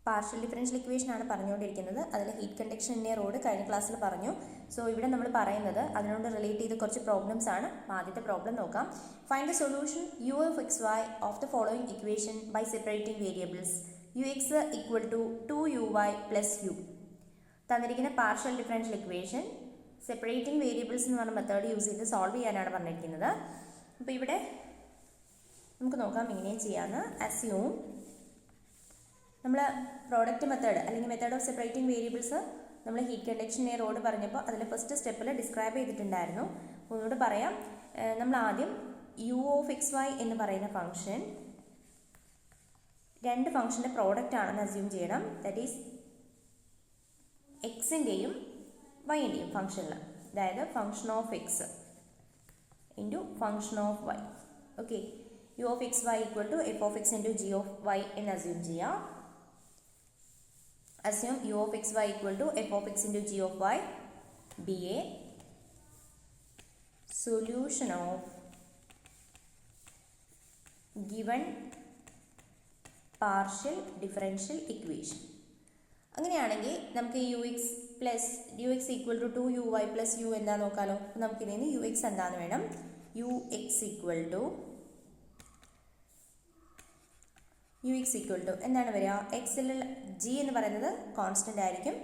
Partial differential equation ആണ് പറഞ്ഞുകൊണ്ടിരിക്കുന്നത്. അതിൽ heat conduction in A road കഴിഞ്ഞ ക്ലാസ്സിൽ പറഞ്ഞു. സോ ഇവിടെ നമ്മൾ പറയുന്നത് അതിനോട് റിലേറ്റ് ചെയ്ത് കുറച്ച് പ്രോബ്ലംസ് ആണ്. ആദ്യത്തെ പ്രോബ്ലം നോക്കാം. Find the solution U of X y of the following equation by separating variables u X equal to 2uy plus u. തന്നിരിക്കുന്ന partial differential equation separating variables എന്ന് പറഞ്ഞ മെത്തേഡ് യൂസ് ചെയ്ത് solve ചെയ്യാനാണ് പറഞ്ഞിരിക്കുന്നത്. അപ്പോൾ ഇവിടെ നമുക്ക് നോക്കാം എങ്ങനെയും ചെയ്യാമെന്ന്. അസ്യൂം നമ്മൾ പ്രോഡക്റ്റ് മെത്തേഡ് അല്ലെങ്കിൽ മെത്തേഡ് ഓഫ് സെപ്പറേറ്റിംഗ് വേരിയബിൾസ് നമ്മൾ heat conduction in A road പറഞ്ഞപ്പോൾ അതിൽ ഫസ്റ്റ് സ്റ്റെപ്പിൽ ഡിസ്ക്രൈബ് ചെയ്തിട്ടുണ്ടായിരുന്നു. ഒന്നുകൂടെ പറയാം. നമ്മൾ ആദ്യം യു ഓഫ് എക്സ് വൈ എന്ന് പറയുന്ന ഫംഗ്ഷൻ രണ്ട് ഫംഗ്ഷൻ്റെ പ്രോഡക്റ്റ് ആണെന്ന് അസ്യൂം ചെയ്യണം. ദാറ്റ് ഈസ് എക്സിൻ്റെയും വൈൻ്റെയും ഫംഗ്ഷനിൽ, അതായത് function of X into function of Y. Okay, U of X Y equal to F of X into G of Y എന്ന് അസ്യൂം ചെയ്യാം. Assume u of xy equal to f of x into g of y be a solution of given partial differential equation. അങ്ങനെയാണെങ്കിൽ നമുക്ക് U X plus U X equal to 2uy plus U എന്താ നോക്കാമല്ലോ. നമുക്കിതിൽ നിന്ന് U X എന്താണെന്ന് വേണം. U X equal to എന്താണ് വരിക? എക്സിൽ ജി എന്ന് പറയുന്നത് കോൺസ്റ്റൻ്റ് ആയിരിക്കും.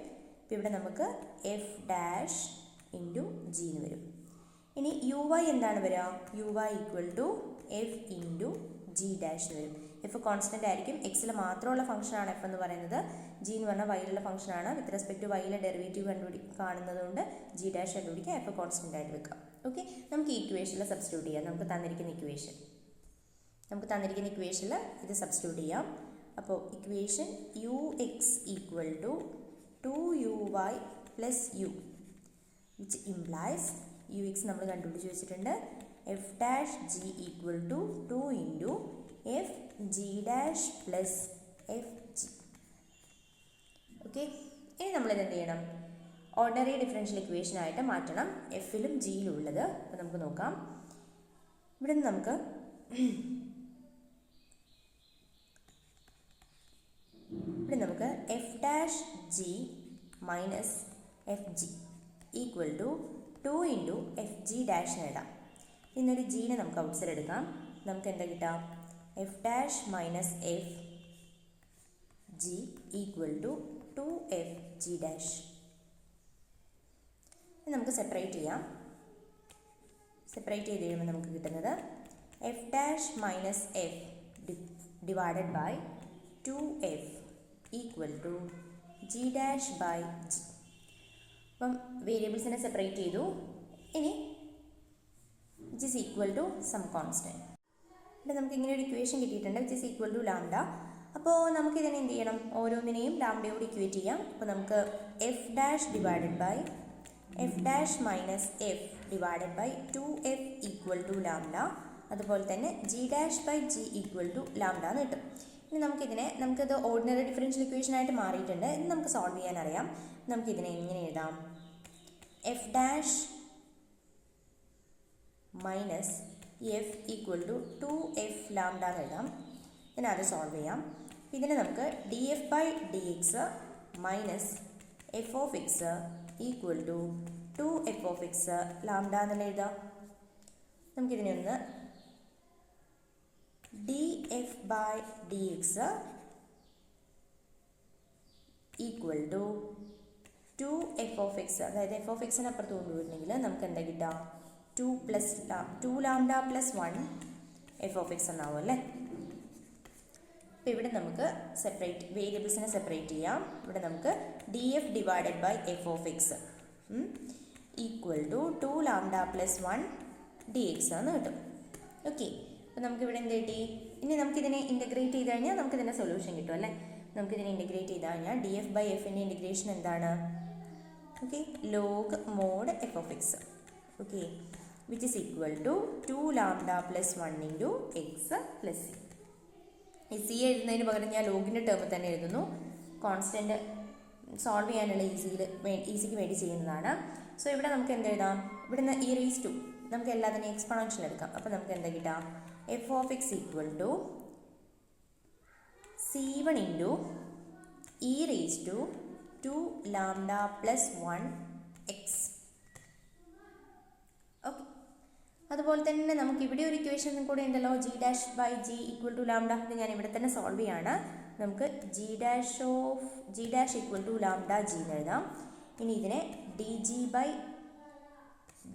ഇപ്പോൾ ഇവിടെ നമുക്ക് എഫ് ഡാഷ് ഇൻറ്റു ജി എന്ന് വരും. ഇനി യു വൈ എന്താണ് വരിക? U Y equal to F into G dash എന്ന് വരും. എഫ് കോൺസ്റ്റൻ്റ് ആയിരിക്കും. എക്സിൽ മാത്രമുള്ള ഫംഗ്ഷനാണ് എഫ് എന്ന് പറയുന്നത്. ജി എന്ന് പറഞ്ഞാൽ വൈയിലുള്ള ഫംഗ്ഷനാണ്. വിത്ത് റെസ്പെക്ട് ടു വൈയിലെ ഡെറിവേറ്റീവ് കാണുന്നതുകൊണ്ട് ജി ഡാഷ് കണ്ടുപിടിക്കുക. എഫ് കോൺസ്റ്റൻ്റ് ആയിട്ട് വെക്കാം. ഓക്കെ, നമുക്ക് ഈ ഇക്വേഷനിൽ സബ്സ്റ്റിറ്റ്യൂട്ട് ചെയ്യാം. നമുക്ക് തന്നിരിക്കുന്ന ഇക്വേഷനിൽ ഇത് സബ്സ്റ്റിറ്റ്യൂട്ട് ചെയ്യാം. അപ്പോൾ equation U X equal to 2uy plus U which implies U X നമ്മൾ കണ്ടുപിടിച്ച് വെച്ചിട്ടുണ്ട്. F dash G equal to 2 into F G dash plus F G. Okay, ഇനി നമ്മളിത് എന്ത് ചെയ്യണം? ഓർഡിനറി ഡിഫറൻഷ്യൽ ഇക്വേഷനായിട്ട് മാറ്റണം, എഫിലും ജിയിലും ഉള്ളത്. അപ്പോൾ നമുക്ക് നോക്കാം. ഇവിടെ നിന്ന് നമുക്ക് F dash G minus F G equal to 2 into F G dash നേടാം. ഇന്നൊരു ജീനെ നമുക്ക് ഔട്ട് സൈഡ് എടുക്കാം. നമുക്ക് എന്താ കിട്ടാം? F dash minus F G equal to 2എഫ് ജി ഡാഷ്. നമുക്ക് സെപ്പറേറ്റ് ചെയ്യാം. സെപ്പറേറ്റ് ചെയ്ത് കഴിയുമ്പോൾ നമുക്ക് കിട്ടുന്നത് f dash minus f divided by 2എഫ് equal to g dash by g. അപ്പം വേരിയബിൾസിനെ സെപ്പറേറ്റ് ചെയ്തു. ഇനി which is equal to some constant. ഇവിടെ നമുക്ക് ഇങ്ങനെ ഒരു ഇക്വേഷൻ കിട്ടിയിട്ടുണ്ട്, which is equal to lambda. അപ്പോൾ നമുക്കിതിനെ എന്ത് ചെയ്യണം? ഓരോന്നിനെയും ലാംഡയോട് ഇക്വേറ്റ് ചെയ്യാം. അപ്പോൾ നമുക്ക് F dash divided by f dash minus f divided by 2എഫ് ഈക്വൽ ടു ലാംഡ. അതുപോലെ തന്നെ g dash by G equal to lambda എന്ന് കിട്ടും. ഇനി നമുക്കിത് ഓർഡിനറി ഡിഫറൻഷ്യൽ ഇക്വേഷനായിട്ട് മാറിയിട്ടുണ്ട്. ഇത് നമുക്ക് സോൾവ് ചെയ്യാൻ അറിയാം. നമുക്കിതിനെ എങ്ങനെ എഴുതാം? F dash minus f equal to 2എഫ് ലാംഡ എന്ന് എഴുതാം. ഇതിനത് സോൾവ് ചെയ്യാം. ഇതിനെ നമുക്ക് D F by D x minus f of X equal to 2എഫ് ഓഫ് എക്സ് ലാംഡ എന്നുള്ള എഴുതാം. നമുക്കിതിനെ ഒന്ന് d F by D x equal to 2എഫ് ഓഫ് എക്സ്, അതായത് എഫ് ഓഫ് എക്സിന് അപ്പുറത്ത് കൊണ്ടുപോയിട്ടുണ്ടെങ്കിൽ നമുക്ക് എന്താ കിട്ടുക? 2 lambda plus 1 f of x എന്നാവും അല്ലേ. അപ്പോൾ ഇവിടെ നമുക്ക് വേരിയബിൾസിനെ സെപ്പറേറ്റ് ചെയ്യാം. ഇവിടെ നമുക്ക് D F divided by F of X equal to 2 lambda plus 1 D X എന്ന് കിട്ടും. ഓക്കെ, അപ്പോൾ നമുക്കിവിടെ എന്ത് കിട്ടി? ഇനി നമുക്കിതിനെ ഇൻ്റഗ്രേറ്റ് ചെയ്ത് കഴിഞ്ഞാൽ നമുക്കിതിൻ്റെ സൊല്യൂഷൻ കിട്ടും അല്ലേ. നമുക്കിതിനെ ഇൻ്റഗ്രേറ്റ് ചെയ്ത് കഴിഞ്ഞാൽ ഡി എഫ് ബൈ എഫിൻ്റെ ഇൻ്റഗ്രേഷൻ എന്താണ്? Okay, log mod F of X. Okay, which is equal to 2 lambda plus 1 into X plus C. ഈ സി എഴുതുന്നതിന് പകരം ഞാൻ ലോഗിൻ്റെ ടേമിൽ തന്നെ എഴുതുന്നു. കോൺസ്റ്റൻറ്റ് സോൾവ് ചെയ്യാനുള്ള ഈസിക്ക് വേണ്ടി ചെയ്യുന്നതാണ്. സോ ഇവിടെ നമുക്ക് എന്ത് എഴുതാം? ഇവിടുന്ന് ഇ റേസ് ടു നമുക്ക് എല്ലാത്തിനും എക്സ്പോണൻഷ്യൽ എടുക്കാം. അപ്പോൾ നമുക്ക് എന്താ കിട്ടാം? F of X equal to C1 into E raise to 2 lambda plus 1 X. Okay, അതുപോലെ തന്നെ നമുക്ക് ഇവിടെ ഒരു ഇക്വേഷൻ കൂടെ ഉണ്ടല്ലോ, G dash by G equal to lambda. ഇത് ഞാൻ ഇവിടെ തന്നെ സോൾവ് ചെയ്യാണ്. നമുക്ക് G dash equal to lambda G എന്ന് എഴുതാം. ഇനി ഇതിനെ D G by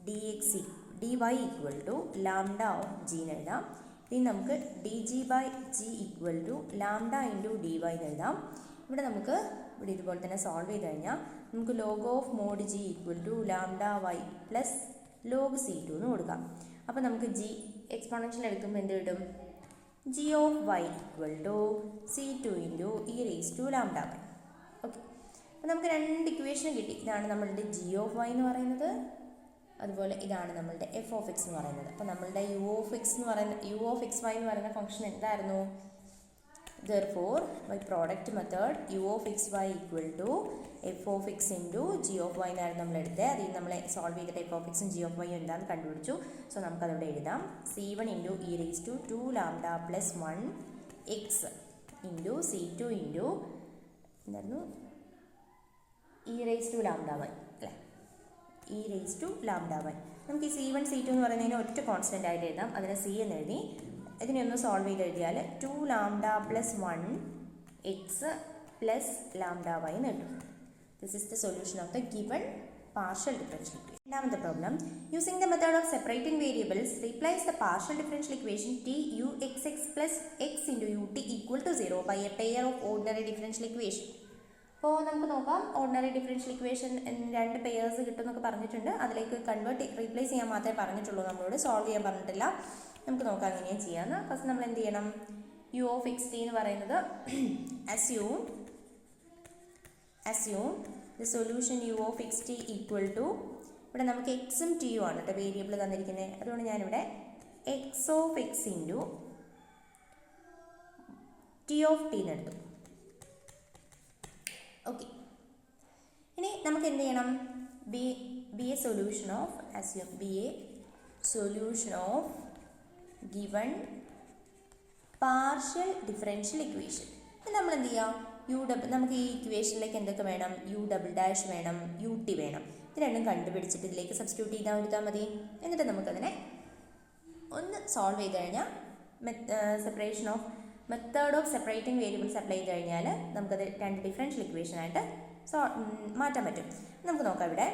D X D Y equal to lambda of G എന്ന് എഴുതാം. ഇനി നമുക്ക് D G by G equal to lambda into D Y എന്ന് എഴുതാം. ഇവിടെ നമുക്ക് ഇവിടെ ഇതുപോലെ തന്നെ സോൾവ് ചെയ്ത് കഴിഞ്ഞാൽ നമുക്ക് log of mod G equal to lambda Y plus log C two എന്ന് കൊടുക്കാം. അപ്പോൾ നമുക്ക് ജി എക്സ്പോണൻഷ്യൽ എടുക്കുമ്പോൾ എന്ത് കിട്ടും? G of Y equal to C two into E raise to lambda Y. Okay, അപ്പോൾ നമുക്ക് രണ്ട് ഇക്വേഷൻ കിട്ടി. ഇതാണ് നമ്മളുടെ ജി ഓഫ് വൈ എന്ന് പറയുന്നത്, അതുപോലെ ഇതാണ് നമ്മളുടെ എഫ് ഓഫ് എക്സ് എന്ന് പറയുന്നത്. അപ്പോൾ നമ്മളുടെ യു ഓഫ് എക്സ് വൈ എന്ന് പറയുന്ന ഫംഗ്ഷൻ എന്തായിരുന്നു? Therefore, by product method, u of xy equal to f of x into g of y എന്നായിരുന്നു നമ്മൾ എടുത്തത്. അതിൽ നമ്മൾ സോൾവ് ചെയ്തിട്ട് എഫ് ഓഫ് എക്സും ജി ഓഫ് വൈയും എന്താണെന്ന് കണ്ടുപിടിച്ചു. സോ നമുക്കതവിടെ എഴുതാം. c1 into E raise to 2 lambda plus 1 x into c2 into എന്തായിരുന്നു e raise to lambda y അല്ലേ, e raise to lambda y. നമുക്ക് ഈ c1 c2 എന്ന് പറയുന്നതിന് ഒറ്റ കോൺസ്റ്റൻ്റ് ആയിട്ട് എഴുതാം. അതിനെ c എന്ന് എഴുതി ഇതിനെ ഒന്ന് സോൾവ് ചെയ്ത് എഴുതിയാൽ 2 lambda plus 1 x plus lambda y എന്ന് കിട്ടും. This is the solution of the given partial differential equation. രണ്ടാമത്തെ problem, using the method of separating variables replace the partial differential equation t u X X plus X into u T equal to 0 by a pair of ordinary differential equation. അപ്പോൾ നമുക്ക് നോക്കാം, ordinary differential equation രണ്ട് pairs കിട്ടുമെന്നൊക്കെ പറഞ്ഞിട്ടുണ്ട്. അതിലേക്ക് replace ചെയ്യാൻ മാത്രമേ പറഞ്ഞിട്ടുള്ളൂ, നമ്മളോട് സോൾവ് ചെയ്യാൻ പറഞ്ഞിട്ടില്ല. നമുക്ക് നോക്കാം എങ്ങനെയാണ് ചെയ്യാമെന്ന്. ഫസ്റ്റ് നമ്മൾ എന്ത് ചെയ്യണം? യു ഓഫ് എക്സ് ടി എന്ന് പറയുന്നത് assume the solution U of X T equal to, ഇവിടെ നമുക്ക് എക്സും ടിയും ആണ് കേട്ടോ വേരിയബിൾ തന്നിരിക്കുന്നത്. അതുകൊണ്ട് ഞാനിവിടെ X of X into T of T എന്ന് എടുത്തു. ഓക്കെ, ഇനി നമുക്ക് എന്ത് ചെയ്യണം? B A solution of given partial differential equation. നമ്മൾ എന്ത് ചെയ്യാം? നമുക്ക് ഈ ഇക്വേഷനിലേക്ക് എന്തൊക്കെ വേണം? യു ഡബിൾ ഡാഷ് വേണം, യു ടി വേണം. ഇത് രണ്ടും കണ്ടുപിടിച്ചിട്ട് ഇതിലേക്ക് സബ്സ്റ്റിറ്റ്യൂട്ട് ചെയ്താൽ മതി. എന്നിട്ട് നമുക്കതിനെ ഒന്ന് സോൾവ് ചെയ്ത് കഴിഞ്ഞാൽ method of separating variables apply ചെയ്ത് കഴിഞ്ഞാൽ നമുക്കത് രണ്ട് ഡിഫറൻഷ്യൽ ഇക്വേഷനായിട്ട് മാറ്റാൻ പറ്റും. നമുക്ക് നോക്കാം. ഇവിടെ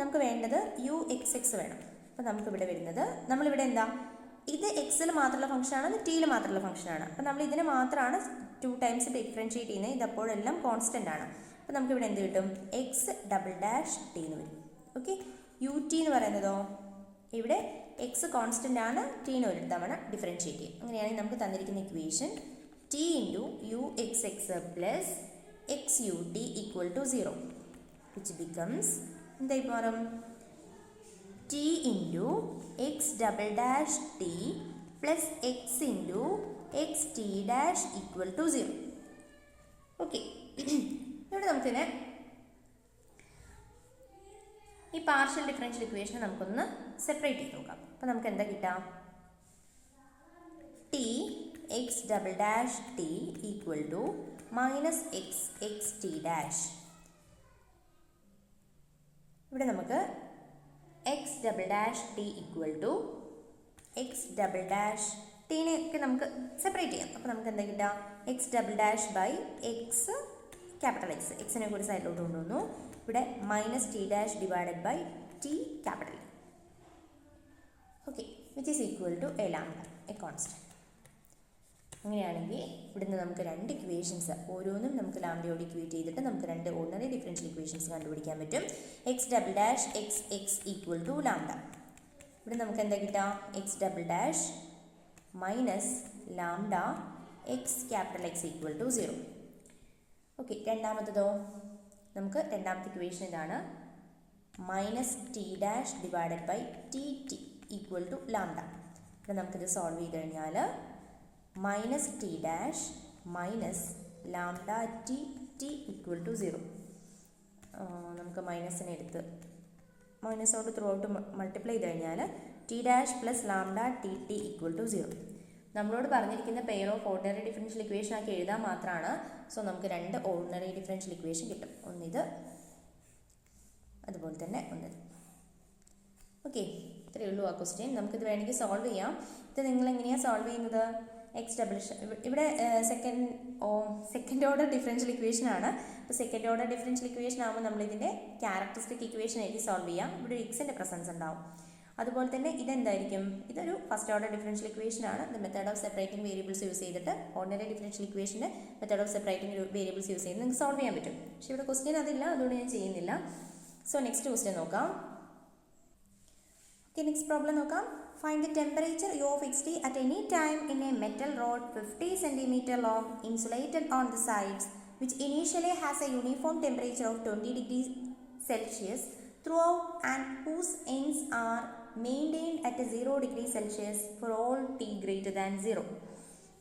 നമുക്ക് വേണ്ടത് യു എക്സ് എക്സ് വേണം. അപ്പോൾ നമുക്കിവിടെ വരുന്നത്, നമ്മളിവിടെ എന്താ, ഇത് എക്സിൽ മാത്രമുള്ള ഫംഗ്ഷനാണ്, ഇത് ടിയിൽ മാത്രമുള്ള ഫംഗ്ഷനാണ്. അപ്പോൾ നമ്മൾ ഇതിനെ മാത്രമാണ് 2 ടൈംസ് ഡിഫറൻഷിയേറ്റ് ചെയ്യുന്നത്. ഇതപ്പോഴെല്ലാം കോൺസ്റ്റൻ്റ് ആണ്. അപ്പോൾ നമുക്കിവിടെ എന്ത് കിട്ടും? എക്സ് ഡബിൾ ഡാഷ് ടി എന്ന് വരും. ഓക്കെ, യു ടി എന്ന് പറയുന്നതോ ഇവിടെ എക്സ് കോൺസ്റ്റൻ്റ് ആണ്, ടീനെ ഒരു തവണ ഡിഫറൻഷിയേറ്റ് ചെയ്യും. അങ്ങനെയാണെങ്കിൽ നമുക്ക് തന്നിരിക്കുന്ന equation T into U X X plus X U T equal to 0 which becomes എന്തായി മാറും? T into X double dash T plus X into X T dash equal to 0. Okay, ഇവിടെ നമുക്കിനെ ഈ പാർഷ്യൽ ഡിഫറൻഷ്യൽ ഇക്വേഷനെ നമുക്കൊന്ന് separate ചെയ്ത് നോക്കാം. അപ്പോൾ നമുക്ക് എന്താ കിട്ടാം? T x double dash t equal to minus x x T dash. ഇവിടെ നമുക്ക് x double dash t equal to x double dash ടീനെയൊക്കെ നമുക്ക് സെപ്പറേറ്റ് ചെയ്യാം. അപ്പോൾ നമുക്ക് എന്താ കിട്ടുക? X double dash by x capital x, എക്സിനെ കൂടി സൈഡിലോട്ട് കൊണ്ടുവന്നു. ഇവിടെ minus t dash divided by t capital. Okay, which is equal to a lambda, a constant. അങ്ങനെയാണെങ്കിൽ ഇവിടുന്ന് നമുക്ക് രണ്ട് ഇക്വേഷൻസ് ഓരോന്നും നമുക്ക് ലാംഡയോട് ഇക്വേറ്റ് ചെയ്തിട്ട് നമുക്ക് രണ്ട് ഓർഡിനറി ഡിഫറൻഷ്യൽ ഇക്വേഷൻസ് കണ്ടുപിടിക്കാൻ പറ്റും. X double dash x X equal to lambda. ഇവിടെ നമുക്ക് എന്താ കിട്ടാം? X double dash minus lambda x capital x equal to 0. Okay, രണ്ടാമത്തതോ നമുക്ക് രണ്ടാമത്തെ ഇക്വേഷൻ ഇതാണ്, minus t dash divided by t T equal to lambda. ഇവിടെ നമുക്കിത് സോൾവ് ചെയ്ത് കഴിഞ്ഞാൽ minus t dash minus lambda T T equal to 0. നമുക്ക് മൈനസിനെ എടുത്ത് മൈനസോട് ത്രൂ ഔട്ട് മൾട്ടിപ്ലൈ ചെയ്ത് കഴിഞ്ഞാൽ T dash plus lambda T T equal to 0. നമ്മളോട് പറഞ്ഞിരിക്കുന്ന pair of ordinary differential equation ആക്കി എഴുതാൻ മാത്രമാണ്. സോ നമുക്ക് 2 ഓർഡിനറി ഡിഫറൻഷ്യൽ ഇക്വേഷൻ കിട്ടും. ഒന്നിത്, അതുപോലെ തന്നെ ഒന്നത്. ഓക്കെ, ഇത്രയേ ഉള്ളൂ ആ ക്വസ്റ്റ്യൻ. നമുക്കിത് വേണമെങ്കിൽ സോൾവ് ചെയ്യാം. ഇത് നിങ്ങൾ എങ്ങനെയാണ് സോൾവ് ചെയ്യുന്നത്? എക്സ് ഡബിൾ ഇവിടെ സെക്കൻഡ് ഓർഡർ ഡിഫറൻഷ്യൽ ഇക്വേഷൻ ആണ്. അപ്പോൾ സെക്കൻഡ് ഓർഡർ ഡിഫറൻഷ്യൽ ഇക്വേഷൻ ആകുമ്പോൾ നമ്മളിതിൻ്റെ ക്യാരക്ടറിസ്റ്റിക് ഇക്വേഷൻ എഴുതി സോൾവ് ചെയ്യാം. ഇവിടെ ഒരു എക്സിൻ്റെ പ്രസൻസ് ഉണ്ടാവും. അതുപോലെ തന്നെ ഇതെന്തായിരിക്കും? ഇതൊരു ഫസ്റ്റ് ഓർഡർ ഡിഫറൻഷ്യൽ ഇക്വേഷൻ ആണ്. The method of separating variables use ചെയ്തിട്ട് ഓർഡിനറി ഡിഫറൻഷ്യൽ ഇക്വേഷൻ്റെ method of separating variables use ചെയ്ത് നിങ്ങൾക്ക് സോൾവ് ചെയ്യാൻ പറ്റും. പക്ഷേ ഇവിടെ ക്വസ്റ്റ്യൻ അതില്ല, അതുകൊണ്ട് ഞാൻ ചെയ്യുന്നില്ല. സോ നെക്സ്റ്റ് ക്വസ്റ്റ്യൻ നോക്കാം. ഓക്കെ, നെക്സ്റ്റ് പ്രോബ്ലം നോക്കാം. Find the temperature U of xt at any time in a metal rod 50 cm long insulated on the sides, which initially has a uniform temperature of 20 degrees Celsius throughout and whose ends are maintained at 0 degrees Celsius for all t greater than 0.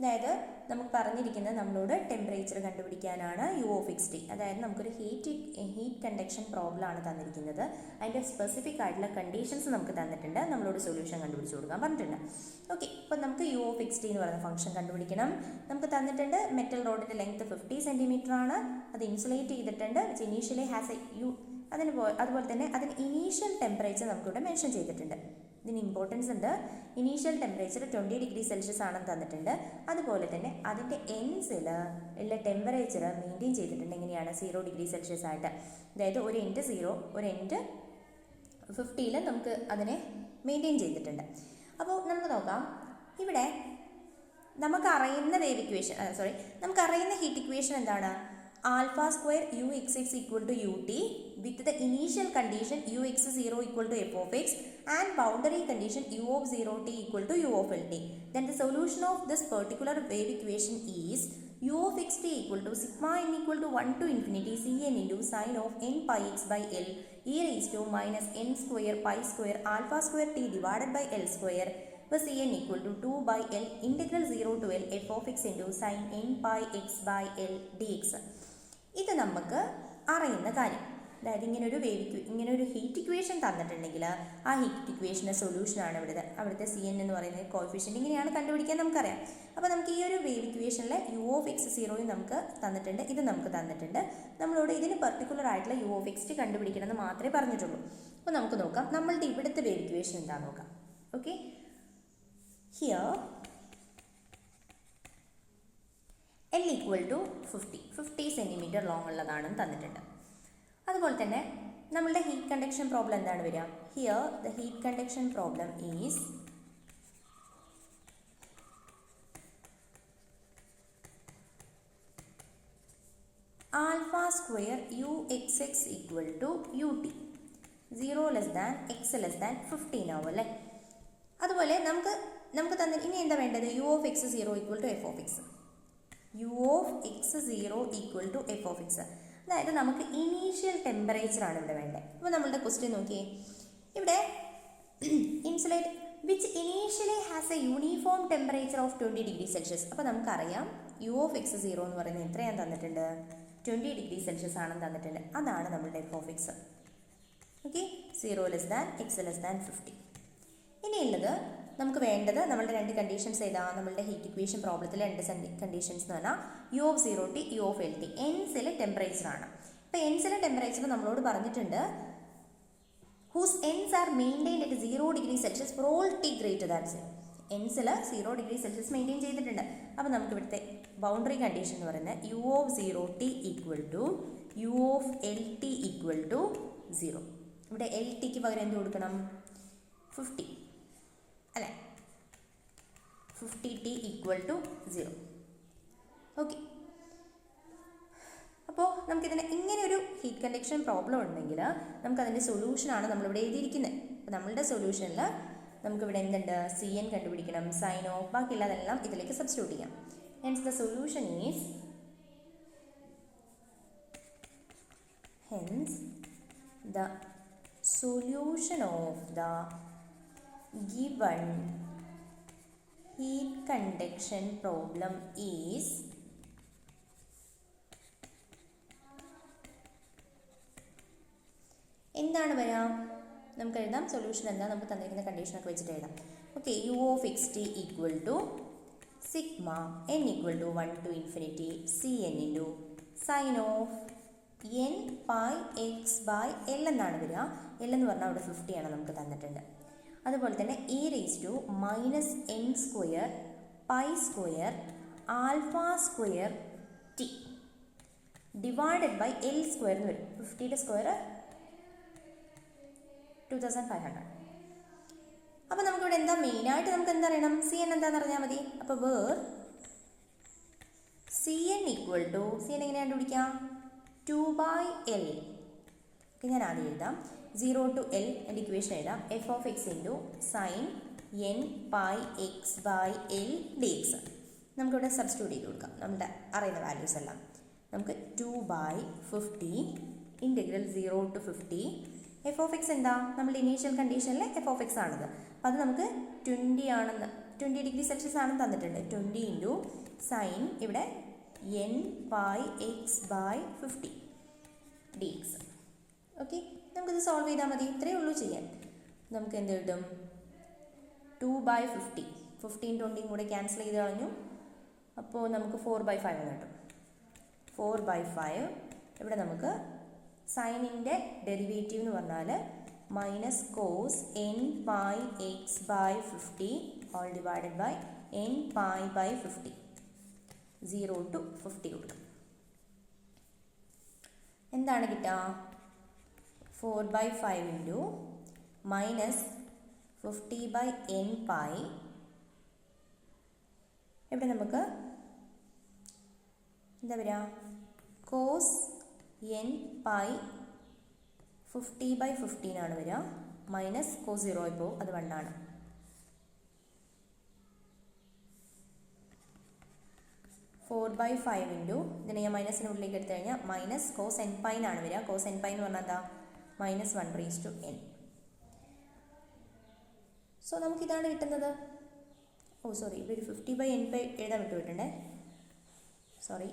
അതായത് നമുക്ക് പറഞ്ഞിരിക്കുന്നത് നമ്മളോട് temperature കണ്ടുപിടിക്കാനാണ് u of X t. അതായത് നമുക്കൊരു heat conduction problem ആണ് തന്നിരിക്കുന്നത്. അതിൻ്റെ സ്പെസിഫിക് ആയിട്ടുള്ള കണ്ടീഷൻസ് നമുക്ക് തന്നിട്ടുണ്ട്. നമ്മളോട് സൊല്യൂഷൻ കണ്ടുപിടിച്ച് കൊടുക്കാൻ പറഞ്ഞിട്ടുണ്ട്. ഓക്കെ, അപ്പോൾ നമുക്ക് യു ഓഫ് എക്സ് ടി എന്ന് പറയുന്ന ഫംഗ്ഷൻ കണ്ടുപിടിക്കണം. നമുക്ക് തന്നിട്ടുണ്ട് മെറ്റൽ റോഡിൻ്റെ ലെങ്ത് 50 സെൻറ്റിമീറ്റർ ആണ്. അത് ഇൻസുലേറ്റ് ചെയ്തിട്ടുണ്ട്. വിച്ച് ഇനീഷ്യലി ഹാസ് എ അതുപോലെ തന്നെ അതിന് ഇനീഷ്യൽ ടെമ്പറേച്ചർ നമുക്കിവിടെ മെൻഷൻ ചെയ്തിട്ടുണ്ട്. ഇതിന് ഇമ്പോർട്ടൻസ് ഉണ്ട്. ഇനീഷ്യൽ ടെമ്പറേച്ചർ 20 ഡിഗ്രി സെൽഷ്യസ് ആണെന്ന് തന്നിട്ടുണ്ട്. അതുപോലെ തന്നെ അതിൻ്റെ എൻഡ്സിൽ ഉള്ള ടെമ്പറേച്ചർ മെയിൻറ്റെയിൻ ചെയ്തിട്ടുണ്ട്. എങ്ങനെയാണ്? 0 ഡിഗ്രി സെൽഷ്യസ് ആയിട്ട്. അതായത് ഒരു എൻഡ് 0, ഒരു എൻഡ് 50ൽ നമുക്ക് അതിനെ മെയിൻറ്റെയിൻ ചെയ്തിട്ടുണ്ട്. അപ്പോൾ നമുക്ക് നോക്കാം. ഇവിടെ നമുക്കറിയുന്ന നമുക്കറിയുന്ന ഹീറ്റ് ഇക്വേഷൻ എന്താണ്? alpha square uxx equal to ut with the initial condition ux0 equal to f of x and boundary condition u of 0t equal to u of lt. Then the solution of this particular wave equation is u of xt equal to sigma n equal to 1 to infinity cn into sin of n pi x by l e raised to minus n square pi square alpha square t divided by l square where cn equal to 2 by l integral 0 to l f of x into sin n pi x by l dx. ഇത് നമുക്ക് അറിയുന്ന കാര്യം. അതായത് ഇങ്ങനൊരു heat equation തന്നിട്ടുണ്ടെങ്കിൽ ആ heat ഇക്വേഷൻ്റെ സൊല്യൂഷനാണ് അവിടുത്തെ C n എന്ന് പറയുന്ന കോഫിഷ്യൻ്റ്. ഇങ്ങനെയാണ് കണ്ടുപിടിക്കാൻ നമുക്കറിയാം. അപ്പോൾ നമുക്ക് ഈ ഒരു വേവ് ഇക്വേഷനിൽ യു ഓഫ് എക്സ് സീറോയും നമുക്ക് തന്നിട്ടുണ്ട്, ഇത് നമുക്ക് തന്നിട്ടുണ്ട്. നമ്മളോട് ഇതിന് പെർട്ടിക്കുലർ ആയിട്ടുള്ള യു ഓഫ് എക്സ് ടി കണ്ടുപിടിക്കണം എന്ന് മാത്രമേ പറഞ്ഞിട്ടുള്ളൂ. അപ്പോൾ നമുക്ക് നോക്കാം നമ്മളുടെ ഇവിടുത്തെ വേവ് ഇക്വേഷൻ എന്താണെന്ന് നോക്കാം. Okay, here L equal to 50 centimetre long ഉള്ളതാണെന്ന് തന്നിട്ടുണ്ട്. അതുപോലെ തന്നെ നമ്മളുടെ ഹീറ്റ് കണ്ടക്ഷൻ പ്രോബ്ലം എന്താണ് വരിക? Here the heat conduction problem is alpha square U X X equal to U T 0 less than X less than 15 ആവും അല്ലേ. അതുപോലെ നമുക്ക് തന്നെ ഇനി എന്താ വേണ്ടത്? U of X 0 equal to F of X. U of X 0 equal to F of X. അതായത് നമുക്ക് ഇനീഷ്യൽ ടെമ്പറേച്ചറാണ് ഇവിടെ വേണ്ടത്. അപ്പോൾ നമ്മളുടെ ക്വസ്റ്റ്യൻ നോക്കിയേ. ഇവിടെ insulate which initially has A uniform temperature of 20 degree Celsius. അപ്പോൾ നമുക്കറിയാം യു ഓഫ് എക്സ് 0 എന്ന് പറയുന്നത് എത്രയാണ് തന്നിട്ടുണ്ട്? 20 ഡിഗ്രി സെൽഷ്യസ് ആണെന്ന് തന്നിട്ടുണ്ട്. അതാണ് നമ്മളുടെ F of X. Okay, 0 less than X less than 50. ഇനിയുള്ളത് നമുക്ക് വേണ്ടത് നമ്മളുടെ രണ്ട് കണ്ടീഷൻസ് ഏതാ? നമ്മളുടെ ഹീറ്റ് ഇക്വേഷൻ പ്രോബ്ലത്തിലെ രണ്ട് കണ്ടീഷൻസ് എന്ന് പറഞ്ഞാൽ u of 0t u of l t. എൻസിലെ ടെമ്പറേച്ചറാണ്. ഇപ്പോൾ എൻസിലെ ടെമ്പറേച്ചർ നമ്മളോട് പറഞ്ഞിട്ടുണ്ട് whose ends are maintained at 0 degree Celsius for all t greater than 0. എൻസിൽ 0 ഡിഗ്രി സെൽഷ്യസ് മെയിൻറ്റെയിൻ ചെയ്തിട്ടുണ്ട്. അപ്പോൾ നമുക്ക് ഇവിടുത്തെ ബൗണ്ടറി കണ്ടീഷൻ എന്ന് പറയുന്നത് u of 0t equal to u of l t equal to 0. ഇവിടെ എൽ ടിക്ക് പകരം എന്ത് കൊടുക്കണം? 50 അല്ലേ. 50t equal to 0. ഓക്കെ, അപ്പോൾ നമുക്കിതിന് ഇങ്ങനെ ഒരു ഹീറ്റ് കണ്ടക്ഷൻ പ്രോബ്ലം ഉണ്ടെങ്കിൽ നമുക്കതിൻ്റെ സൊല്യൂഷനാണ് നമ്മളിവിടെ എഴുതിയിരിക്കുന്നത്. അപ്പോൾ നമ്മളുടെ സൊല്യൂഷനിൽ നമുക്കിവിടെ എന്തുണ്ട്? സി എൻ കണ്ടുപിടിക്കണം, സൈൻ ഓഫ്, ബാക്കിയുള്ളതെല്ലാം ഇതിലേക്ക് സബ്സ്റ്റിറ്റ്യൂട്ട് ചെയ്യാം. Hence the solution is solution of the given heat conduction problem is എന്താണ് വരിക? നമുക്ക് എഴുതാം സൊല്യൂഷൻ എന്താ നമുക്ക് തന്നിരിക്കുന്ന കണ്ടീഷനൊക്കെ വെച്ചിട്ട് എഴുതാം. Okay, U of X T equal to sigma n equal to 1 to infinity Cn into sin of n pi x by L എന്നാണ് വരിക. L എന്ന് പറഞ്ഞാൽ അവിടെ 50 ആണ് നമുക്ക് തന്നിട്ടുണ്ട്. അതുപോലെ തന്നെ e raised to minus n square pi square alpha square t divided by L square എന്ന് വരും. 50യുടെ സ്ക്വയർ 2500. അപ്പോൾ നമുക്കിവിടെ എന്താ മെയിനായിട്ട് നമുക്ക് എന്താ അറിയണം? സി എൻ എന്താണെന്ന് അറിഞ്ഞാൽ മതി. അപ്പോൾ where C N equal to C N എങ്ങനെ കണ്ടുപിടിക്കാം? 2/L. ഞാൻ ആദ്യം എഴുതാം 0 to L എൻ്റെ ഇക്വേഷൻ എഴുതാം. F of X into sine n pi x by L d x. നമുക്കിവിടെ സബ്സ്റ്റിറ്റ്യൂട്ട് ചെയ്ത് കൊടുക്കാം നമ്മുടെ അറിയുന്ന വാല്യൂസ് എല്ലാം. നമുക്ക് 2/50 integral 0 to 50. F of x എന്താ? നമ്മുടെ ഇനീഷ്യൽ കണ്ടീഷനിൽ എഫ് ഓഫ് എക്സ് ആണത്. അപ്പോൾ അത് നമുക്ക് 20 ആണെന്ന് 20 ഡിഗ്രി സെൽഷ്യസ് ആണെന്ന് തന്നിട്ടുണ്ട്. 20 ഇൻറ്റു സൈൻ ഇവിടെ n pi x by 50 d x. Okay, നമുക്കിത് സോൾവ് ചെയ്താൽ മതി. ഇത്രയേ ഉള്ളൂ ചെയ്യാൻ. നമുക്ക് എന്ത് കിട്ടും? 2/50. 15 20 കൂടെ ക്യാൻസൽ ചെയ്ത് കളഞ്ഞു. അപ്പോൾ നമുക്ക് 4/5 കിട്ടും. 4/5 ഇവിടെ നമുക്ക് സൈനിൻ്റെ ഡെറിവേറ്റീവ് എന്ന് പറഞ്ഞാൽ minus cos n pi x by 50 all divided by n pi by 50. 0 to 50 കൊടുക്കും. എന്താണ് കിട്ടുക? 4/5 ഇൻറ്റു മൈനസ് 50/n പൈ. ഇവിടെ നമുക്ക് എന്താ വരിക? കോസ് എൻ പൈ 50/15 ആണ് വരിക. മൈനസ് കോസ് 0 ഇപ്പോൾ അത് 1 ആണ്. ഫോർ ബൈ 5 ഇൻറ്റു ഇതിനെ ഞാൻ മൈനസിന് ഉള്ളിലേക്ക് എടുത്തു കഴിഞ്ഞാൽ മൈനസ് കോസ് എൻ പൈ എന്നാണ് വരിക. കോസ് എൻ പൈ എന്ന് പറഞ്ഞാൽ എന്താ? Minus 1/n. സോ നമുക്കിതാണ് കിട്ടുന്നത്. സോറി, ഇവിടെ 50/n പൈ എഴുതാൻ വിട്ടുപോയിട്ടുണ്ടേ. സോറി,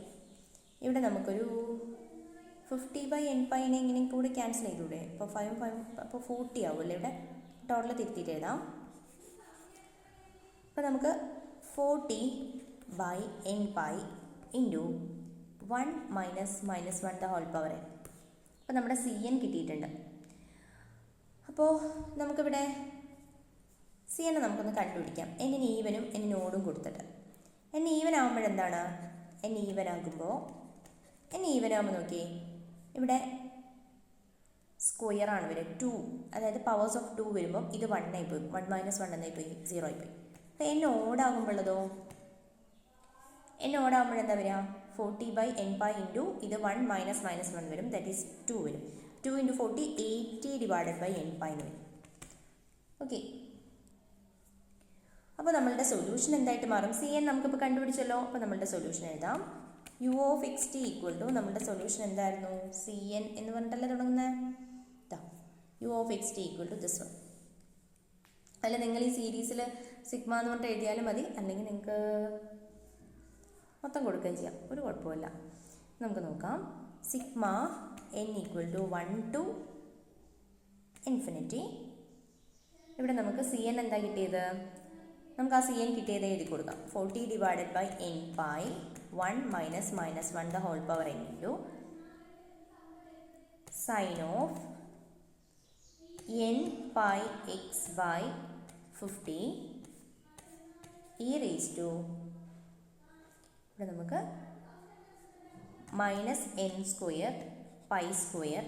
ഇവിടെ നമുക്കൊരു 50/n പൈനെ ഇങ്ങനെ കൂടെ ക്യാൻസൽ ചെയ്തൂടെ? അപ്പോൾ 5 അപ്പോൾ 40 ആവുമല്ലേ? ഇവിടെ ടോട്ടൽ തിരുത്തിയിട്ട് എഴുതാം. അപ്പോൾ നമുക്ക് 40/n pi into 1 minus -1 the whole power n. അപ്പോൾ നമ്മുടെ സി എൻ കിട്ടിയിട്ടുണ്ട്. അപ്പോൾ നമുക്കിവിടെ സി എന്നെ നമുക്കൊന്ന് കണ്ടുപിടിക്കാം. എന്നിന് ഈവനും എന്നിന് ഓടും കൊടുത്തിട്ട്. എന്നെ ഈവൻ ആകുമ്പോഴെന്താണ്? എന്നെ ഈവൻ ആകുമ്പോൾ നോക്കിയേ, ഇവിടെ സ്ക്വയർ ആണ് വരിക. 2, അതായത് പവേഴ്സ് ഓഫ് 2 വരുമ്പം ഇത് 1 ആയിപ്പോയി. 1 - 1 എന്നായിപ്പോയി, 0 ആയിപ്പോയി. അപ്പോൾ എന്നെ ഓടാകുമ്പോഴതോ? എന്നെ ഓടാകുമ്പോഴെന്താ വരിക? 40/n പൈ ഇൻറ്റു ഇത് 1 മൈനസ് -1 വരും. ദാറ്റ് ഈസ് 2 വരും. 2 × 40 80/n പൈ എന്ന് വരും. ഓക്കെ, അപ്പോൾ നമ്മളുടെ സൊല്യൂഷൻ എന്തായിട്ട് മാറും? സി എൻ നമുക്കിപ്പോൾ കണ്ടുപിടിച്ചല്ലോ. അപ്പോൾ നമ്മളുടെ സൊല്യൂഷൻ എഴുതാം. U of X T equal to നമ്മുടെ സൊല്യൂഷൻ എന്തായിരുന്നു? സി എൻ എന്ന് പറഞ്ഞിട്ടല്ലേ തുടങ്ങുന്നത്. U of X T equal to this one. അല്ല, നിങ്ങൾ ഈ സീരീസിൽ സിഗ്മ എന്ന് പറഞ്ഞിട്ട് എഴുതിയാലും മതി, അല്ലെങ്കിൽ നിങ്ങൾക്ക് മൊത്തം കൊടുക്കുകയും ചെയ്യാം, ഒരു കുഴപ്പമില്ല. നമുക്ക് നോക്കാം. Sigma n equal to 1 to infinity. ഇവിടെ നമുക്ക് സി എൻ എന്താ കിട്ടിയത്? നമുക്ക് ആ സി എൻ കിട്ടിയത് എഴുതി കൊടുക്കാം. 40/n pi 1 minus -1 the whole power n into sine of n pi x by 50 e raise to ഇവിടെ നമുക്ക് -n square pi square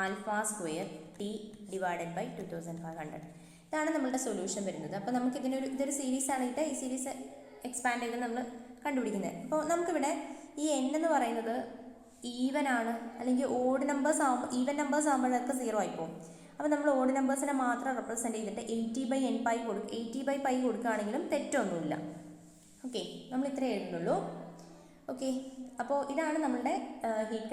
alpha square t divided by 2500. ഇതാണ് നമ്മളുടെ സൊല്യൂഷൻ വരുന്നത്. അപ്പോൾ നമുക്ക് ഇതൊരു സീരീസ് ആണെങ്കിൽ ഈ സീരീസ് എക്സ്പാൻഡ് ചെയ്ത് നമ്മൾ കണ്ടുപിടിക്കുന്നത്. അപ്പോൾ നമുക്കിവിടെ ഈ n എന്ന് പറയുന്നത് ഈവൻ ആണ്, അല്ലെങ്കിൽ ഓഡ് നമ്പേഴ്സ് ആകുമ്പോൾ, ഈവൻ നമ്പേഴ്സ് ആകുമ്പോഴൊക്കെ 0 ആയിപ്പോകും. അപ്പോൾ നമ്മൾ ഓഡ് നമ്പേഴ്സിനെ മാത്രം റെപ്രസെൻറ്റ് ചെയ്തിട്ട് 80/n പൈ 80/π കൊടുക്കുകയാണെങ്കിലും തെറ്റൊന്നുമില്ല. ഓക്കെ, നമ്മൾ ഇത്രേ എഴുതുന്നുള്ളൂ. ഓക്കെ, അപ്പോൾ ഇതാണ് നമ്മളുടെ ഹീറ്റ്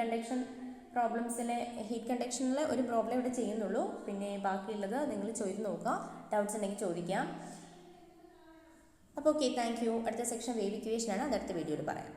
കണ്ടക്ഷനിലെ ഒരു പ്രോബ്ലം ഇവിടെ ചെയ്യുന്നുള്ളൂ. പിന്നെ ബാക്കിയുള്ളത് നിങ്ങൾ ചെയ്ത് നോക്കുക, ഡൗട്ട്സ് ഉണ്ടെങ്കിൽ ചോദിക്കാം. അപ്പോൾ ഓക്കെ, താങ്ക് യു. അടുത്ത സെക്ഷൻ വേവ് ഇക്വേഷൻ ആണ്, അത് അടുത്ത വീഡിയോയിൽ പറയാം.